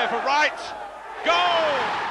there for Wright. Goal!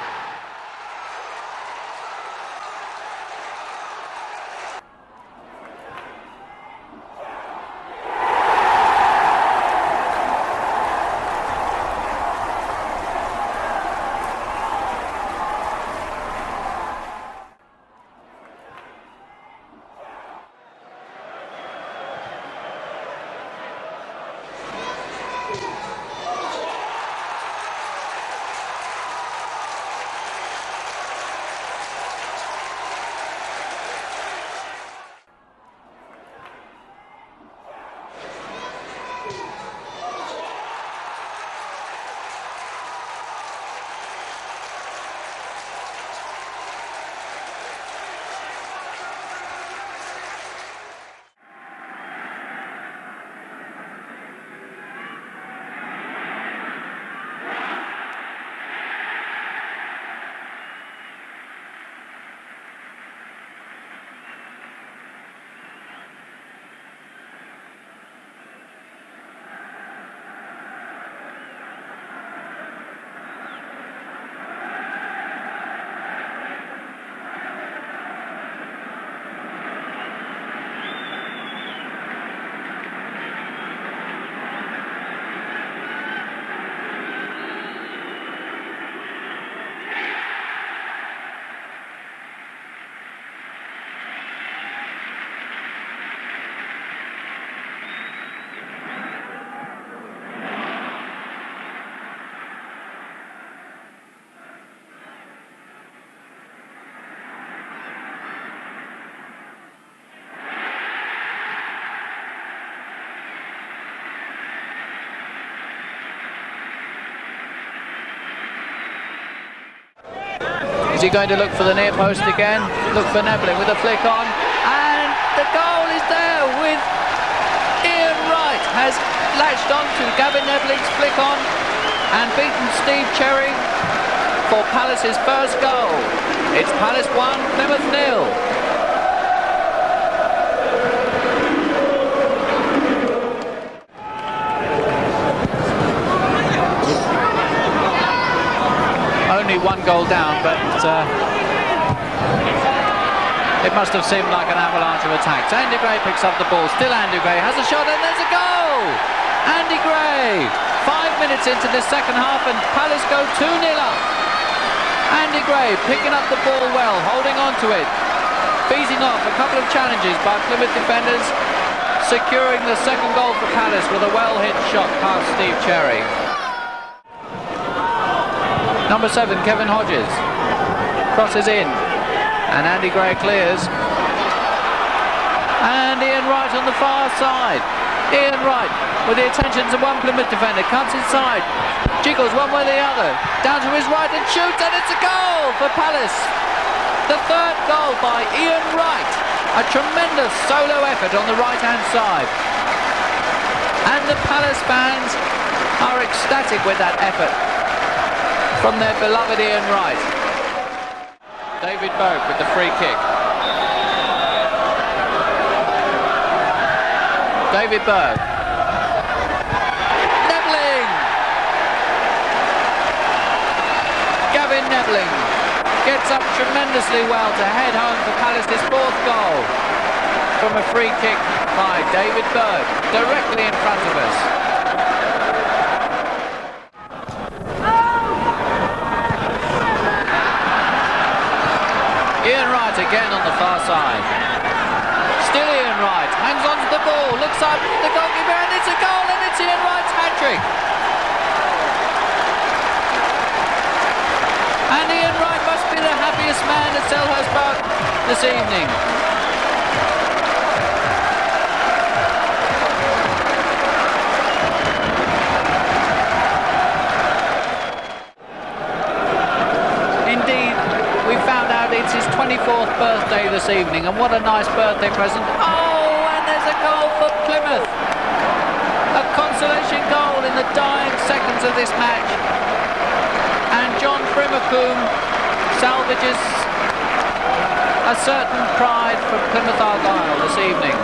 Is he going to look for the near post again? Look for Nebling with a flick on, and the goal is there with Ian Wright has latched on to Gavin Nebling's flick on and beaten Steve Cherry for Palace's first goal. It's Palace 1, Plymouth 0. Only one goal down, but it must have seemed like an avalanche of attacks. Andy Gray picks up the ball, still Andy Gray has a shot, and there's a goal! Andy Gray, 5 minutes into this second half, and Palace go 2-0 up. Andy Gray picking up the ball well, holding on to it, beating off a couple of challenges by Plymouth defenders, securing the second goal for Palace with a well-hit shot past Steve Cherry. Number 7, Kevin Hodges, crosses in, and Andy Gray clears. And Ian Wright on the far side. Ian Wright, with the attention to one Plymouth defender, cuts inside, jiggles one way or the other, down to his right and shoots, and it's a goal for Palace. The third goal by Ian Wright. A tremendous solo effort on the right-hand side. And the Palace fans are ecstatic with that effort from their beloved Ian Wright. David Berg with the free kick. David Berg. Nebling! Gavin Nebling gets up tremendously well to head home for Palace's fourth goal from a free kick by David Berg, directly in front of us. Ian Wright again on the far side. Still Ian Wright, hangs on to the ball, looks up at the goalkeeper, and it's a goal, and it's Ian Wright's hat-trick. And Ian Wright must be the happiest man at Selhurst Park this evening. It's his 24th birthday this evening, and what a nice birthday present. Oh, and there's a goal for Plymouth. A consolation goal in the dying seconds of this match. And John Primacoom salvages a certain pride for Plymouth Argyle this evening.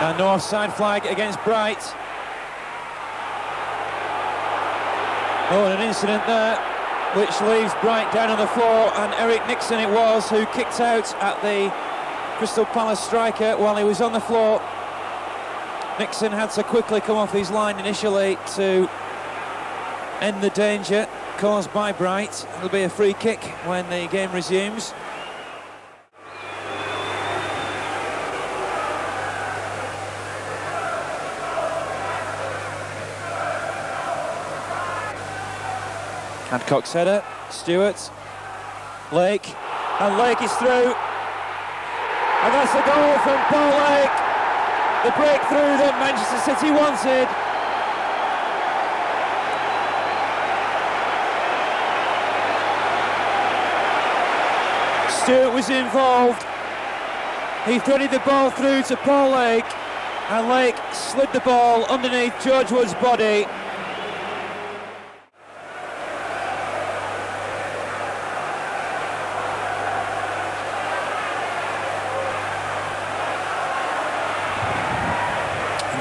And no offside flag against Wright. Oh, and an incident there which leaves Wright down on the floor, and Eric Nixon it was who kicked out at the Crystal Palace striker while he was on the floor. Nixon had to quickly come off his line initially to end the danger caused by Wright. It'll be a free kick when the game resumes. Hancock's header, Stewart, Lake, and Lake is through. And that's a goal from Paul Lake. The breakthrough that Manchester City wanted. Stewart was involved. He threaded the ball through to Paul Lake, and Lake slid the ball underneath George Wood's body.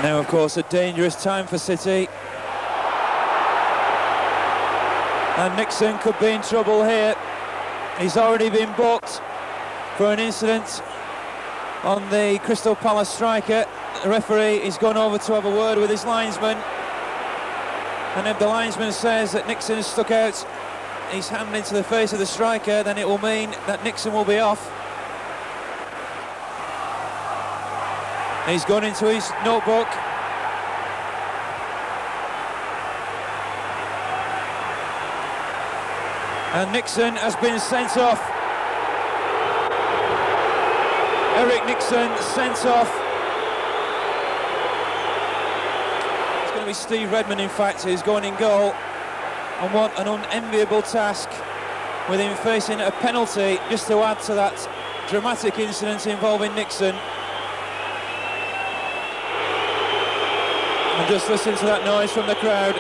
Now, of course, a dangerous time for City. And Nixon could be in trouble here. He's already been booked for an incident on the Crystal Palace striker. The referee is gone over to have a word with his linesman. And if the linesman says that Nixon has stuck out his hand into the face of the striker, then it will mean that Nixon will be off. He's gone into his notebook. And Nixon has been sent off. Eric Nixon sent off. It's going to be Steve Redmond, in fact, who's going in goal. And what an unenviable task, with him facing a penalty, just to add to that dramatic incident involving Nixon. And just listen to that noise from the crowd.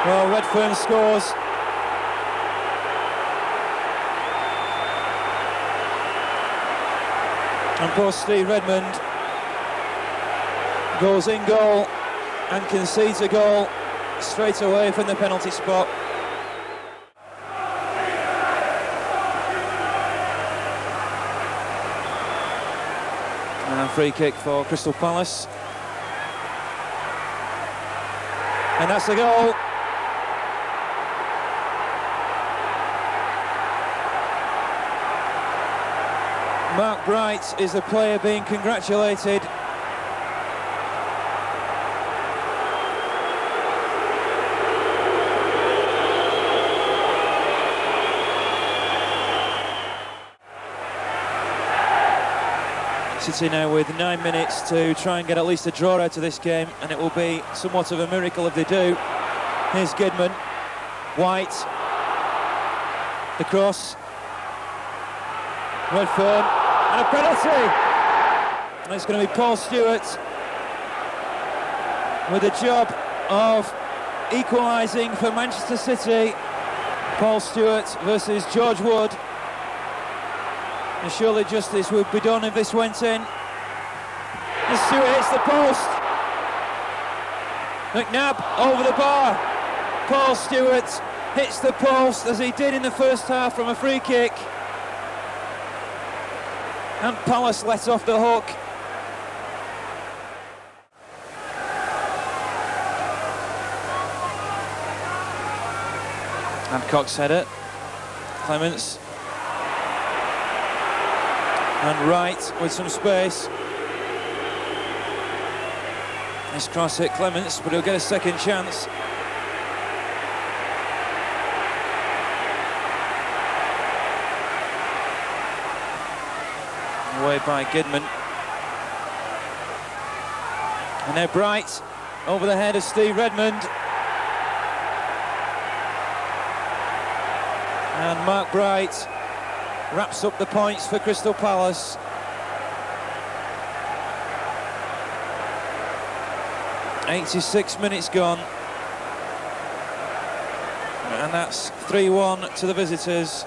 Well, Redfearn scores. And poor Steve Redmond goes in goal and concedes a goal straight away from the penalty spot. And a free kick for Crystal Palace. And that's the goal. Mark Wright is the player being congratulated. City now with 9 minutes to try and get at least a draw out of this game, and it will be somewhat of a miracle if they do. Here's Gidman, White, the cross, Redfearn, and a penalty! And it's going to be Paul Stewart with the job of equalising for Manchester City. Paul Stewart versus George Wood. And surely justice would be done if this went in. And Stewart hits the post. McNabb over the bar. Paul Stewart hits the post as he did in the first half from a free kick. And Palace let off the hook. Hancock's header. Clements. And Wright with some space. This cross hit Clements, but he'll get a second chance. Away by Gidman. And now Bright over the head of Steve Redmond. And Mark Bright wraps up the points for Crystal Palace. "86 minutes gone. And that's 3-1 to the visitors.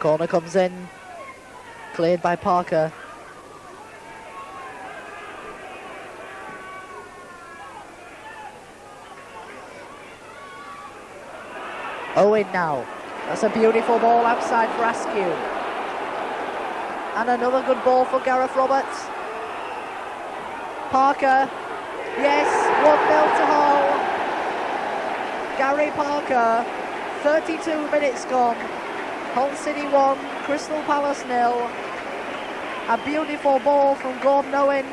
Corner comes in, cleared by Parker. Owen now. That's a beautiful ball outside for Askew. And another good ball for Gareth Roberts. Parker. Yes, 1-0 to Hull. Gary Parker. 32 minutes gone. Hull City 1, Crystal Palace 0. A beautiful ball from Gordon Owen.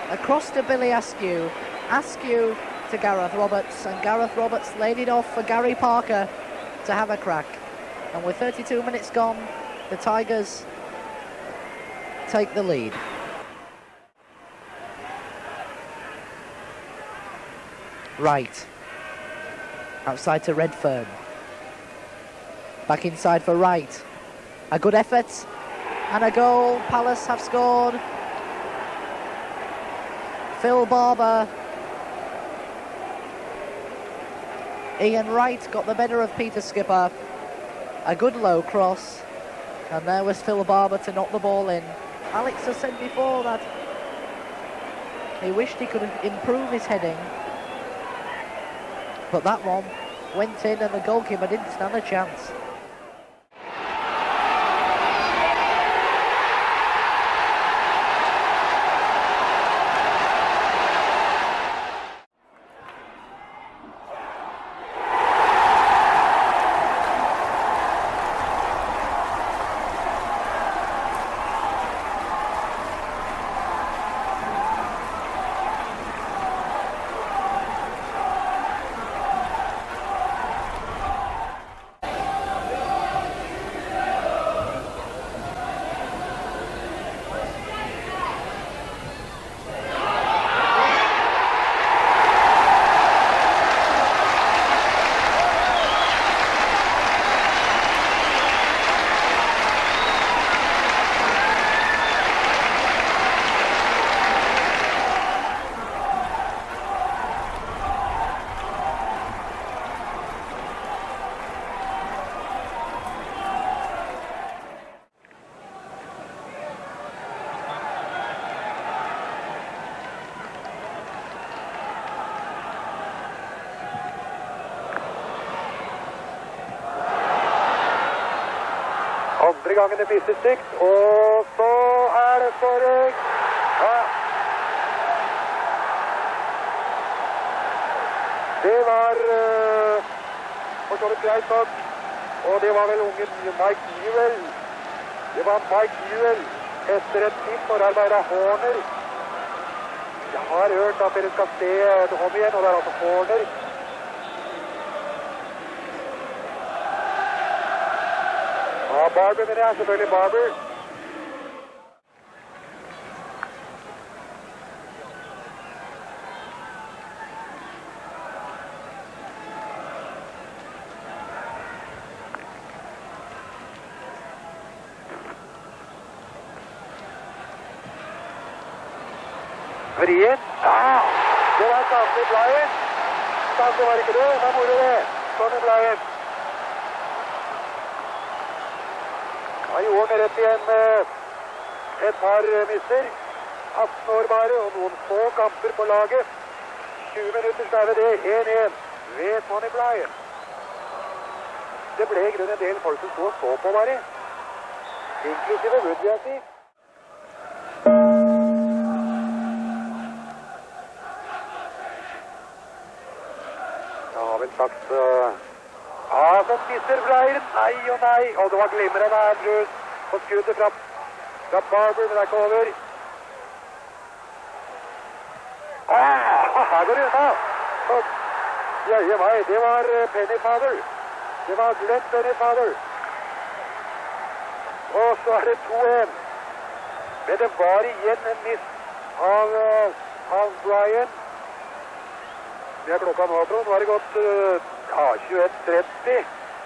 Across to Billy Askew. Askew to Gareth Roberts, and Gareth Roberts laid it off for Gary Parker to have a crack. And with 32 minutes gone, the Tigers take the lead. Wright. Outside to Redfearn. Back inside for Wright. A good effort and a goal. Palace have scored. Phil Barber. Ian Wright got the better of Peter Skipper. A good low cross. And there was Phil Barber to knock the ball in. Alex has said before that he wished he could improve his heading. But that one went in and the goalkeeper didn't stand a chance. Andre gangen det mistet stygt, og så det skåring. Ja. Det var for så vidt greit nok, og det var vel ungen Mike Newell. Det var Mike Newell etter et fint forarbeid av Horner. Jeg har hørt at dere skal se det om igjen, og det altså Horner. Ja, Barber, men det selvfølgelig Barber. Vrien. Ja, det var Sander Blaien. Sander var ikke det, da moro det. Sander Blaien. Han gjorde det rett igjen med et par misser. 18 år bare, og noen få kamper på laget. 20 minutter så det 1-1 ved Tony Blaien. Det ble i grunnen en del folk som så på bare. Inklusive Wood, vil jeg si. Jeg har vel sagt... Ja, så misser Blaien. Nei og nei. Og det var glimrende Andrews på skuddet fra Barber, men det ikke over. Her går det unna. Jøye meg, det var Pennyfather. Det var Glenn Pennyfather. Og så det 2-1. Men det var igjen en miss av Brian. Det klokka nå, Trond. Nå har det gått 21:30.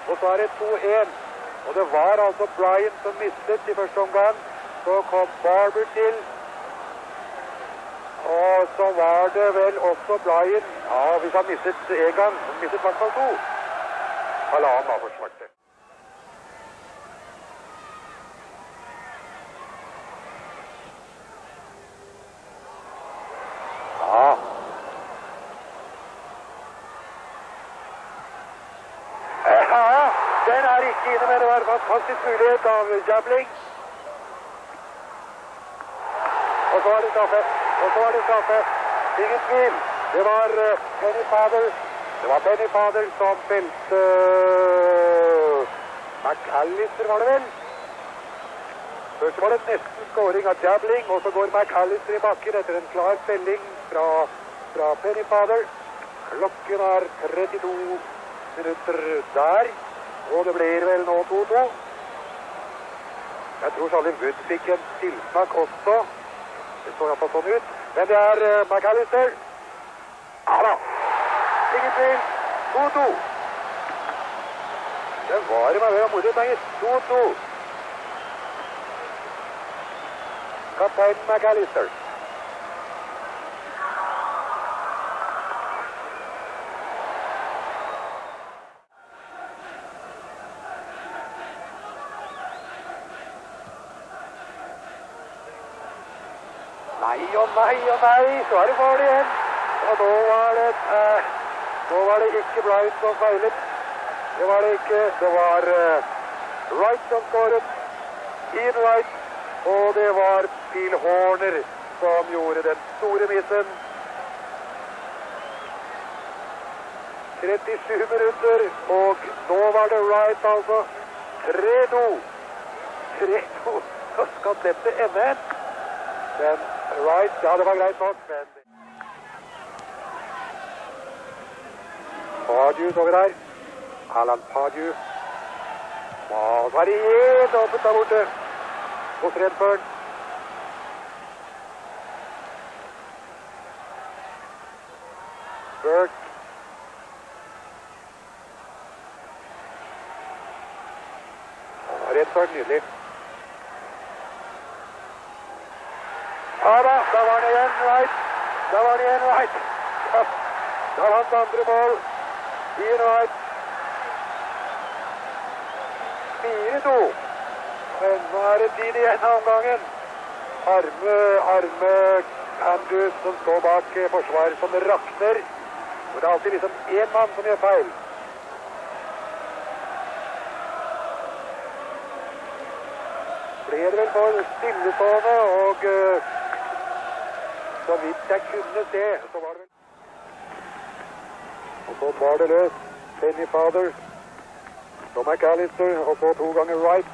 Og så det 2-1. Og det var altså Brian som mistet i første omgang. Så kom Barber til. Og så var det vel også Brian. Ja, hvis han mistet en gang. Han mistet i hvert fall 2. Halvannen av forsvarte. Den ikke inne, men det var en fantastisk mulighet av Jabling. Og så var det straffe. Ingen tvil. Det var Penny Father som felte McAllister, var det vel? Først var det nesten skåring av Jabling, og så går McAllister i bakken etter en klar felling fra Penny Father. Klokken er 32 minutter der, og det blir vel nå 2-2. Jeg tror Sheff Wed fikk en tilsnakk også. Det så iallfall sånn ut. Men det er McAllister. Ja da. Ingen tvil. 2-2. Det var det meg ved å moro, tenker. 2-2. Kaptein McAllister. Nei, så er det mål igjen. Og nå var det ikke Bright som feilet. Det var det ikke. Det var Wright som skåret. Ian Wright. Og det var Phil Horner som gjorde den store missen. 37 minutter, og nå var det Wright altså. 3-2. Så skal dette ende. Men Wright, ja, det var greit nok, men Pardew så vi der. Alan Pardew. Og så er det helt åpent der borte hos Redfearn. Burke. Og Redfearn, nydelig. Ja da, da var det igjen Wright. Da var hans andre mål. Ian Wright. 4-2. Men nå er det tid igjen av omgangen. Arme Andrews som står bak forsvaret som rakner. Og det er alltid liksom en mann som gjør feil. Ble det vel for stillestående, og så vidt jeg kunne se, så var det vel. Og så var det løs. Penny Father. Så McAllister, og så 2 ganger Wright.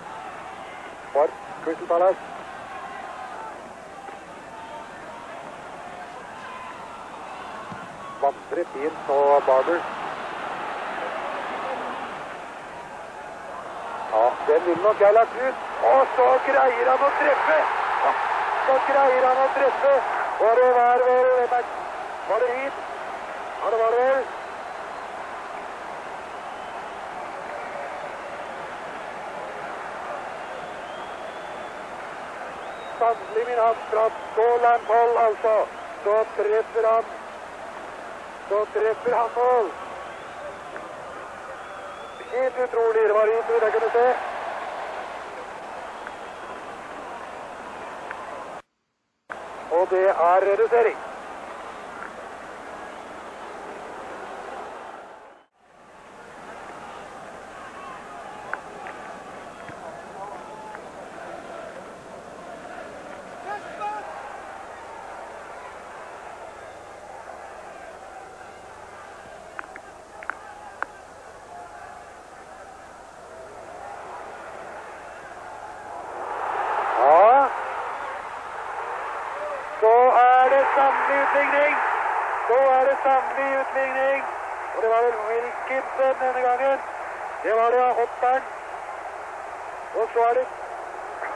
For Crystal Palace. Vandret inn på Barber. Ja, den vil nok jeg lagt ut. Og så greier han å treffe. Og det var vel... Var det hit? Ja, det var det vel. Sannelig min hand fra så langt hold, altså. Så treffer han mål. Helt utrolig. Det var hit, jeg kunne se. Og det er redusering. Sannelig utligning. Og det var vel Wilkinson denne gangen. Det var det av hopperen. Og så er det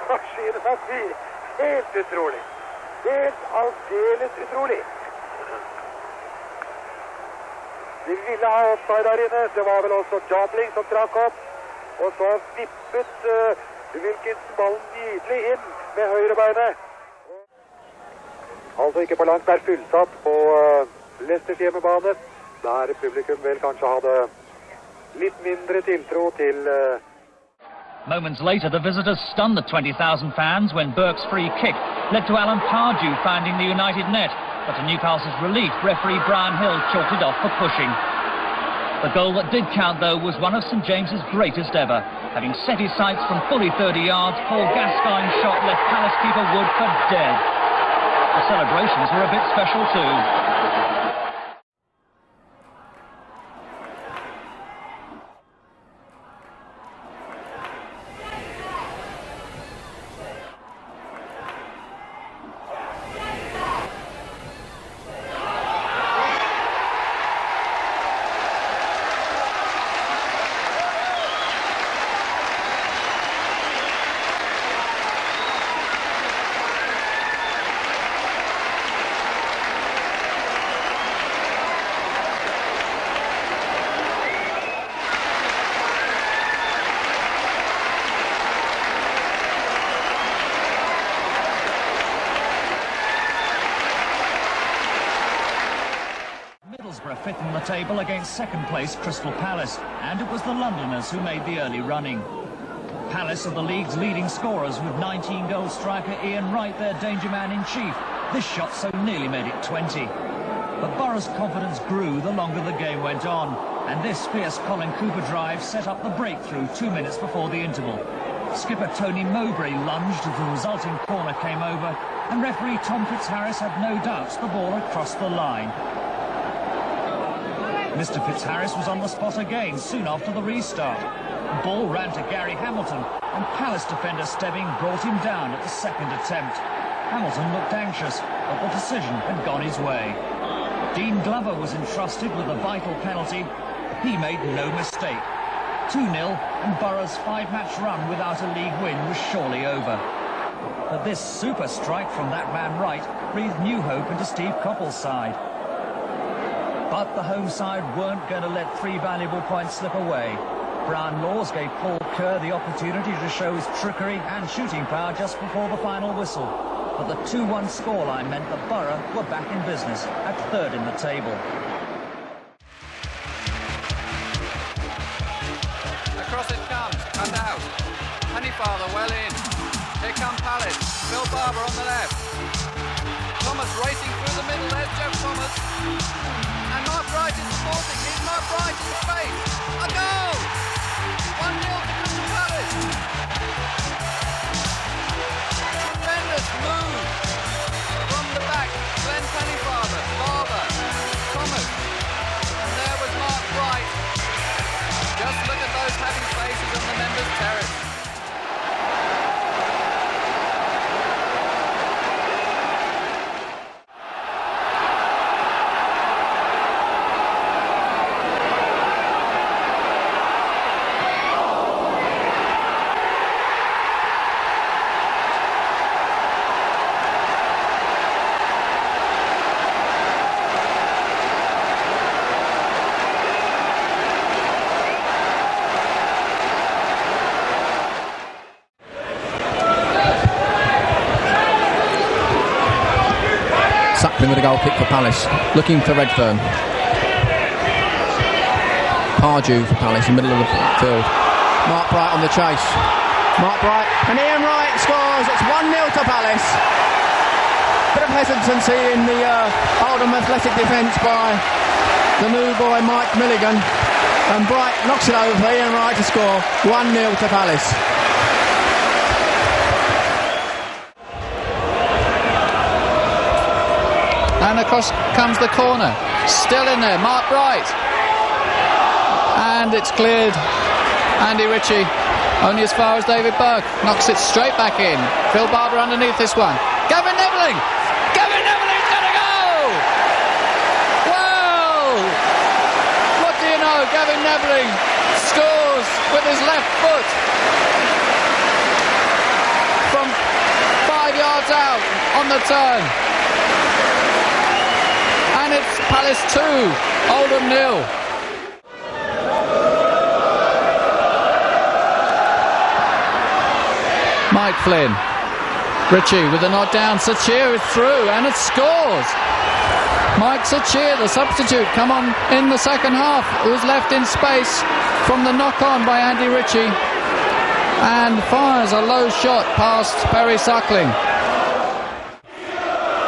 maskinen av 4. Helt utrolig. Helt aldeles utrolig. De ville ha offside der inne. Det var vel også Jabling som trakk opp. Og så vippet Wilkinson ballen nydelig inn med høyrebeinet. Altså ikke for langt, det er fullsatt på Leicesters hjemmebane, der publikum vel kanskje hadde litt mindre tiltro til... Moments later, the visitors stunned the 20,000 fans when Burke's free kick led to Alan Pardew finding the United net, but to Newcastle's relief, referee Brian Hill chalked it off for pushing. The goal that did count, though, was one of St James's greatest ever. Having set his sights from fully 30 yards, Paul Gascoigne's shot left Palace keeper Wood for dead. The celebrations were a bit special too. Middlesbrough fifth in the table against second place Crystal Palace, and it was the Londoners who made the early running. Palace are the league's leading scorers, with 19-goal striker Ian Wright their danger man in chief. This shot so nearly made it 20. But Borough's confidence grew the longer the game went on, and this fierce Colin Cooper drive set up the breakthrough 2 minutes before the interval. Skipper Tony Mowbray lunged as the resulting corner came over, and referee Tom Fitzharris had no doubts the ball had crossed the line. Mr Fitzharris was on the spot again soon after the restart. The ball ran to Gary Hamilton, and Palace defender Stebbing brought him down at the second attempt. Hamilton looked anxious, but the decision had gone his way. Dean Glover was entrusted with a vital penalty. He made no mistake. 2-0, and Borough's 5-match run without a league win was surely over. But this super strike from that man Wright breathed new hope into Steve Coppell's side. But the home side weren't going to let 3 valuable points slip away. Brian Laws gave Paul Kerr the opportunity to show his trickery and shooting power just before the final whistle. But the 2-1 scoreline meant that Borough were back in business at third in the table. Across it comes, cut out. Honeyfather well in. Here come Palace. Phil Barber on the left. Thomas racing through the middle. There's Jeff Thomas. And Mark Wright is supporting. Here's Mark Wright in space. A goal! 1-0 to Crystal Palace. Tremendous move from the back. Glenn Honeyfather, Barber, Thomas. And there was Mark Wright. Just look at those happy faces on the members' terrace. With a goal kick for Palace, looking for Redfearn. Pardew for Palace, in the middle of the field. Mark Bright on the chase. Mark Bright, and Ian Wright scores. It's 1-0 to Palace. Bit of hesitancy in the Oldham athletic defence by the new boy Mike Milligan, and Bright knocks it over for Ian Wright to score. 1-0 to Palace. And across comes the corner. Still in there, Mark Wright. And it's cleared. Andy Ritchie, only as far as David Burke. Knocks it straight back in. Phil Barber underneath this one. Gavin Neveling! Gavin Neveling's going to go! Wow! What do you know? Gavin Neveling scores with his left foot. From 5 yards out on the turn. And it's Palace 2, Oldham 0. Mike Flynn. Ritchie with a nod down. Sachir is through and it scores. Mike Sachir, the substitute, come on in the second half. It was left in space from the knock-on by Andy Ritchie. And fires a low shot past Perry Suckling.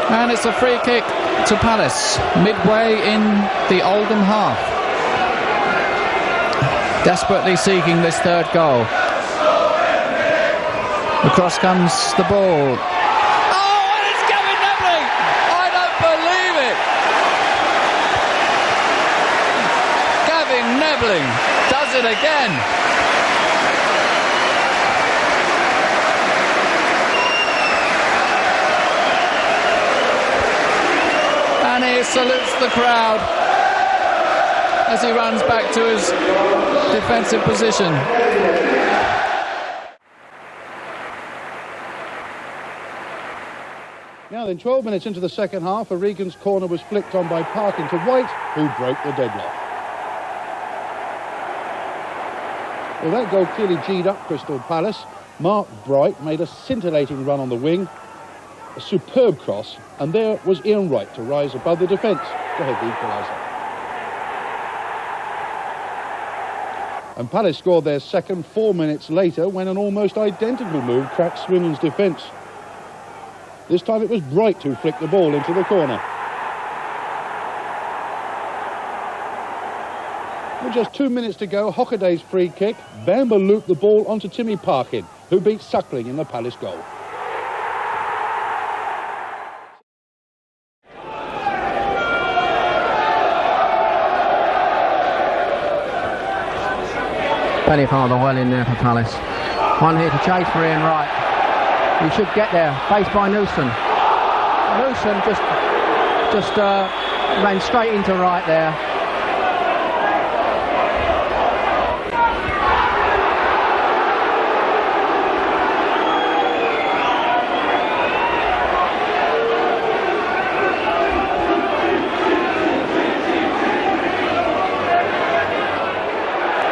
And it's a free kick to Palace, midway in the Oldham half. desperately seeking this third goal. Across comes the ball. Oh, and it's Gavin Nebling! I don't believe it! Gavin Nebling does it again. And he salutes the crowd as he runs back to his defensive position. Now then, 12 minutes into the second half, O'Regan's corner was flicked on by Parkin to Wright, who broke the deadlock. Well, that goal clearly G'd up Crystal Palace. Mark Bright made a scintillating run on the wing, a superb cross, and there was Ian Wright to rise above the defence to head the equaliser. And Palace scored their second 4 minutes later when an almost identical move cracked Swindon's defence. This time it was Bright who flicked the ball into the corner. With just 2 minutes to go, Hockaday's free kick, Bamber looped the ball onto Timmy Parkin, who beat Suckling in the Palace goal. Plenty of hard well in there for Palace. One here to chase for Ian Wright. He should get there, faced by Newson. Newson just ran straight into Wright there.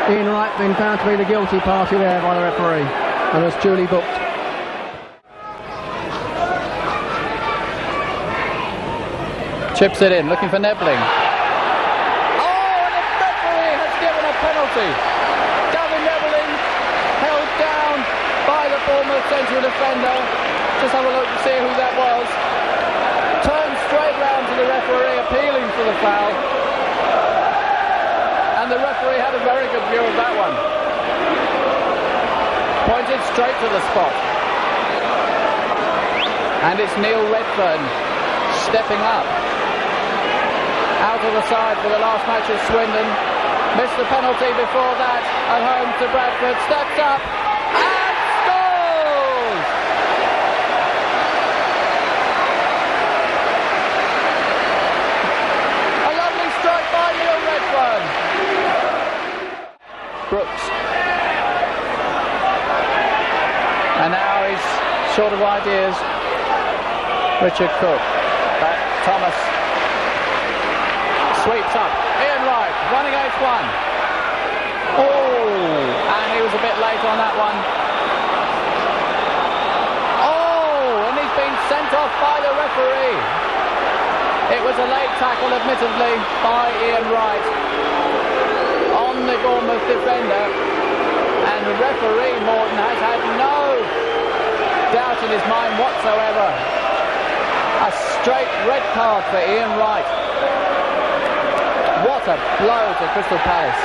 Ian Wright been found to be the guilty party there by the referee, and was duly booked. Chips it in, looking for Nebling. Oh, and the referee has given a penalty. Gavin Nebling held down by the Bournemouth central defender. Just have a look to see who that was. Turned straight round to the referee, appealing for the foul. And the referee had a very good view of that one. Pointed straight to the spot. And it's Neil Redfearn stepping up. Out of the side for the last match of Swindon. Missed the penalty before that. At home to Bradford. Steps up and scores! A lovely strike by Neil Redfearn. Brooks. And now he's short of ideas. Richard Cook. Back Thomas. Sweeps up. Ian Wright, running against one. Oh, and he was a bit late on that one. Oh, and he's been sent off by the referee. It was a late tackle, admittedly, by Ian Wright on the Bournemouth defender. And the referee, Morton, has had no doubt in his mind whatsoever. A straight red card for Ian Wright. What a blow to Crystal Palace.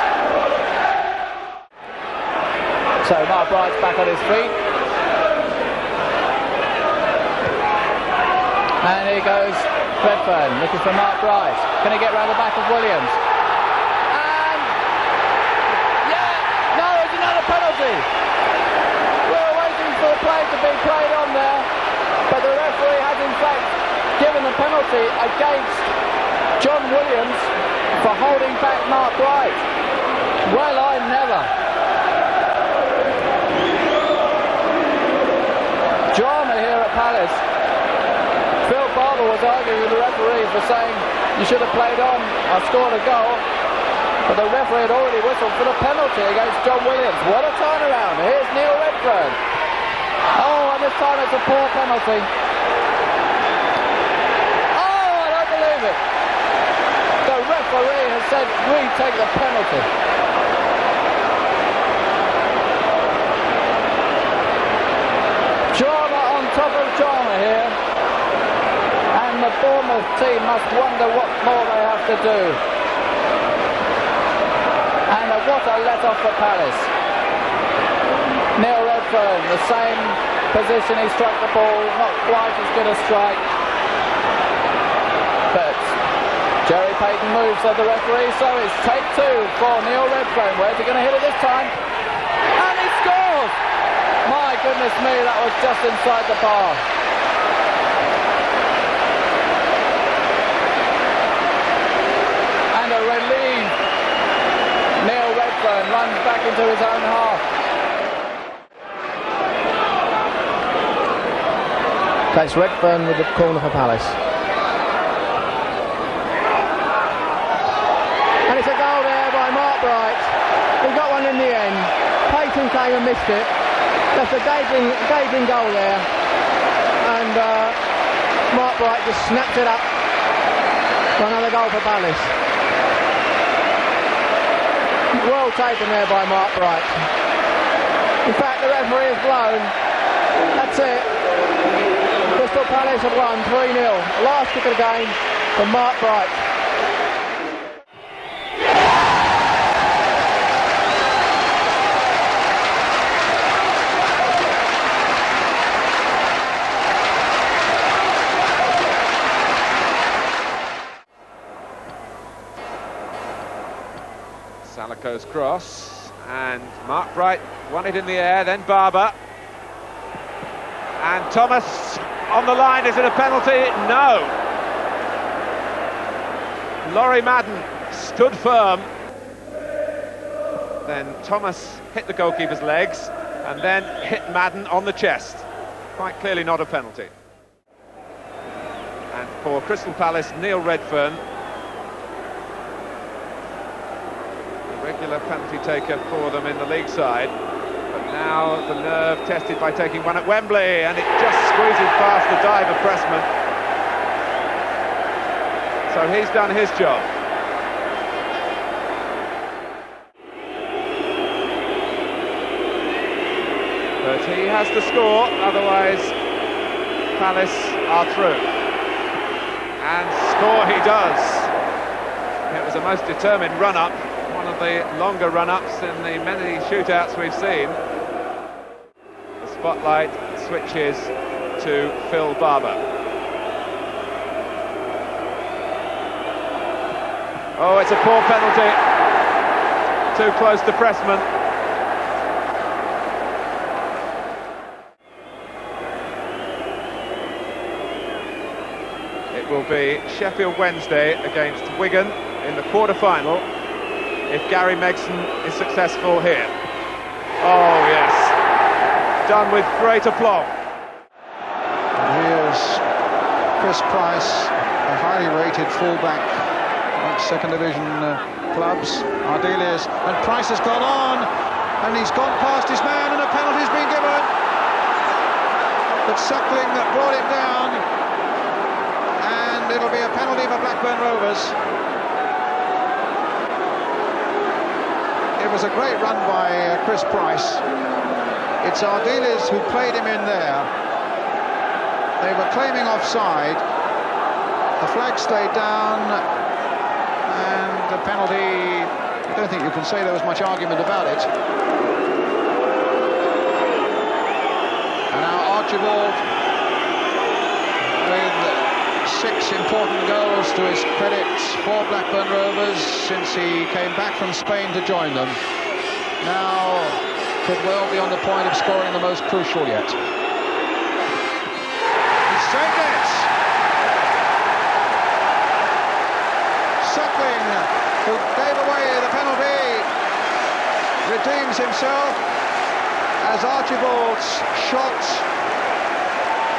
So Mark Bright's back on his feet. And here goes Redfearn looking for Mark Bright. Can he get round the back of Williams? And yeah, no, it's another penalty. We're waiting for the play to be played on there, but the referee has in fact given a penalty against John Williams for holding back Mark Wright. Well, I never. Drama here at Palace. Phil Barber was arguing with the referee for saying you should have played on. I scored a goal. But the referee had already whistled for the penalty against John Williams. What a turnaround. Here's Neil Redfearn. Oh, and this time it's a poor penalty. Oh, I don't believe it. The referee has said we take the penalty. Drama on top of drama here. And the Bournemouth team must wonder what more they have to do. And what a let-off for Palace. Neil Redfearn, the same position he struck the ball, not quite as good a strike. But Jerry Payton moves, said the referee, so it's take two for Neil Redfearn. Where's he going to hit it this time? And he scores! My goodness me, that was just inside the bar. And a relieved Neil Redfearn runs back into his own half. Takes Redfearn with the corner for Palace. And it's a goal there by Mark Wright. He got one in the end. Payton came and missed it. That's a gauging goal there. And Mark Wright just snapped it up for another goal for Palace. Well taken there by Mark Wright. In fact, the referee has blown. That's it. Crystal Palace have won 3-0. Last kick of the game for Mark Wright. Salako's cross, and Mark Wright won it in the air, then Barber. And Thomas on the line. Is it a penalty? No. Laurie Madden stood firm. Then Thomas hit the goalkeeper's legs and then hit Madden on the chest. Quite clearly not a penalty. And for Crystal Palace, Neil Redfearn, a regular penalty taker for them in the league side. But now the nerve tested by taking one at Wembley, and it just squeezes past the dive of Pressman. So he's done his job. But he has to score, otherwise Palace are through. And score he does. It was a most determined run-up. One of the longer run-ups in the many shootouts we've seen. The spotlight switches to Phil Barber. Oh, it's a poor penalty. Too close to Pressman. It will be Sheffield Wednesday against Wigan in the quarter-final, if Gary Megson is successful here. Oh, yes. Done with great aplomb. Here's Chris Price, a highly rated fullback at second division clubs. Ardelius, and Price has gone on, and he's gone past his man, and a penalty's been given. But Suckling brought him down, and it'll be a penalty for Blackburn Rovers. It was a great run by Chris Price. It's Ardelius who played him in there. They were claiming offside. The flag stayed down, and the penalty, I don't think you can say there was much argument about it. And now Archibald, with 6 important goals to his credit for Blackburn Rovers since he came back from Spain to join them, now could well be on the point of scoring the most crucial yet. He's saved it! Suckling, who gave away the penalty, redeems himself as Archibald's shot,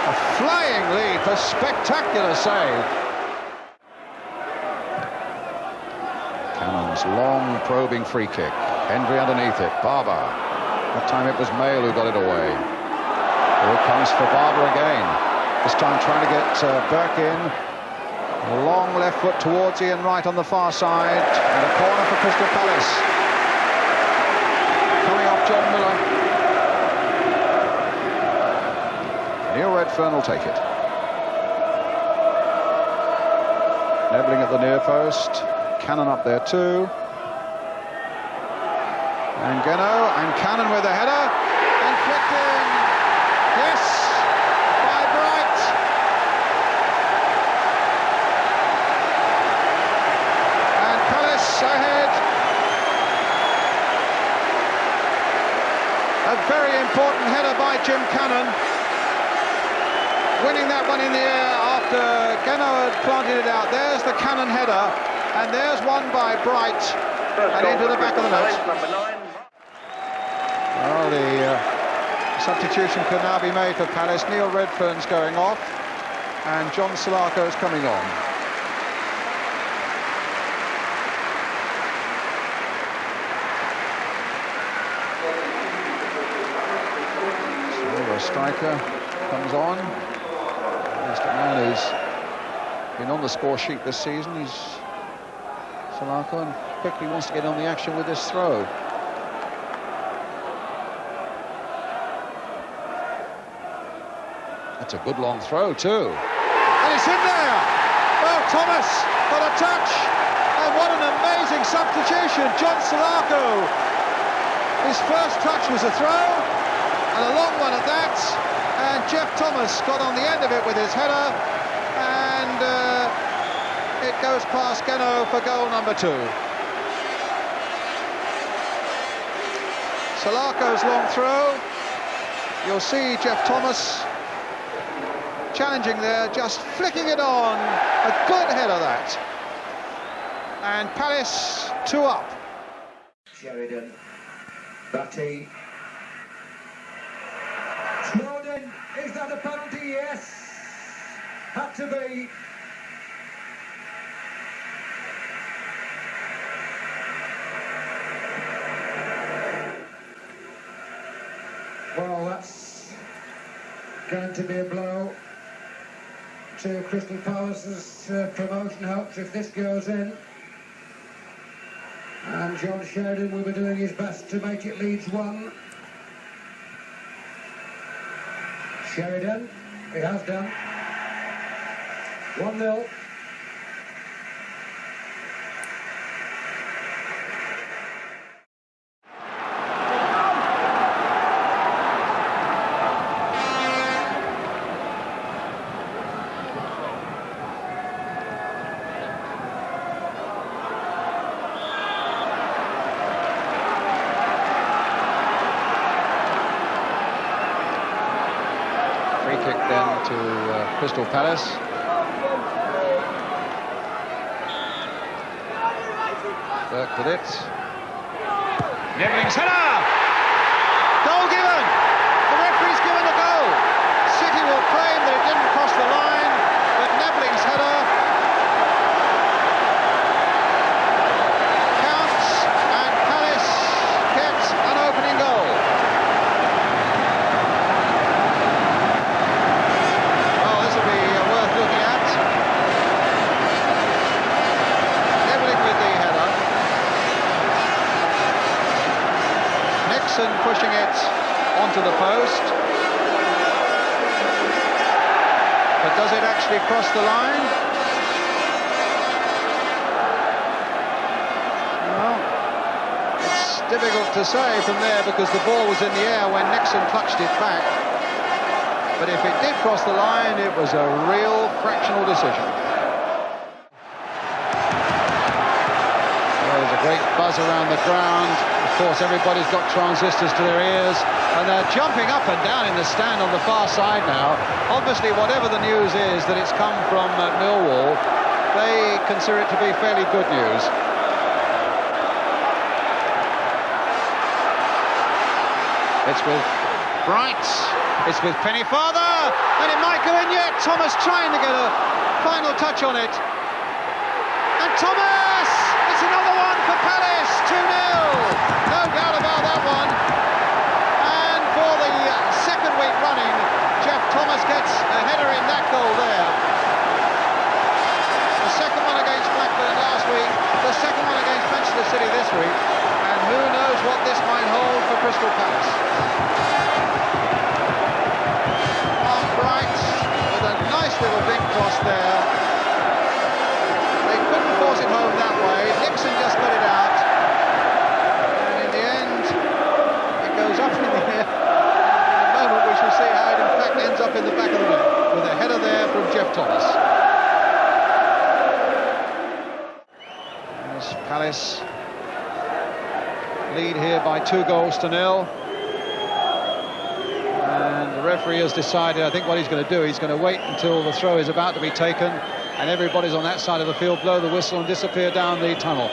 a flying lead, a spectacular save. Cannon's long probing free kick. Hendry underneath it. Barber. That time it was Mayle who got it away. Here it comes for Barber again. This time trying to get Burke in. A long left foot towards Ian Wright on the far side. And a corner for Crystal Palace. Coming off John Miller. Neil Redfearn will take it. Nibbling at the near post. Cannon up there too. And Geno and Cannon with the header. And flicked in. Yes, by Wright. And Palace ahead. A very important header by Jim Cannon. Winning that one in the air after Geno had planted it out. There's the Cannon header. And there's one by Bright. And into the back of the net. Well, the substitution can now be made for Palace. Neil Redfearn's going off. And John Salako is coming on. So a striker comes on. Mr. Man who's been on the score sheet this season. He's Salako and quickly wants to get on the action with this throw. That's a good long throw too. And it's in there! Well, Thomas got a touch. And what an amazing substitution. John Salako. His first touch was a throw. And a long one at that. And Jeff Thomas got on the end of it with his header. And it goes past Geno for goal number 2. Salako's long throw. You'll see Jeff Thomas challenging there, just flicking it on. A good header that. And Palace 2 up. Sheridan, Batty. Snowden, is that a penalty? Yes. Had to be. Well, that's going to be a blow to Crystal Palace's promotion hopes if this goes in. And John Sheridan will be doing his best to make it Leeds 1. Sheridan, he has done. 1-0. Kick then to Crystal Palace. Burke with it. Nevilling's header! Goal given! The referee's given a goal. City will claim that it didn't cross the line, but Nevilling's header counts, and Palace gets an opening goal. Pushing it onto the post, but does it actually cross the line? Well, it's difficult to say from there because the ball was in the air when Nixon touched it back, but if it did cross the line, it was a real fractional decision. Well, there's a great buzz around the ground. Of course, everybody's got transistors to their ears, and they're jumping up and down in the stand on the far side now. Obviously, whatever the news is that it's come from Millwall, they consider it to be fairly good news. It's with Wright, it's with Pennyfather, and it might go in yet. Thomas trying to get a final touch on it. And Thomas! It's another one for Palace, 2-0. No doubt about that one. And for the second week running, Jeff Thomas gets a header in that goal there. The second one against Blackburn last week, the second one against Manchester City this week, and who knows what this might hold for Crystal Palace. Mark Wright with a nice little big cross there. They couldn't force it home that way. Nixon just got it out. And in the end, Palace lead here by 2-0. And the referee has decided, I think what he's going to do, he's going to wait until the throw is about to be taken and everybody's on that side of the field, blow the whistle and disappear down the tunnel.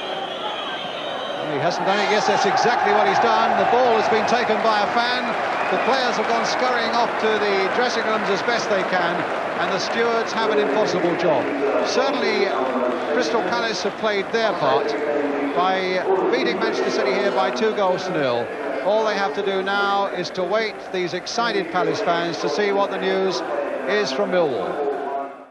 He hasn't done it. Yes, that's exactly what he's done. The ball has been taken by a fan. The players have gone scurrying off to the dressing rooms as best they can, and the stewards have an impossible job. Certainly, Crystal Palace have played their part by beating Manchester City here by 2-0. All they have to do now is to wait, these excited Palace fans, to see what the news is from Millwall.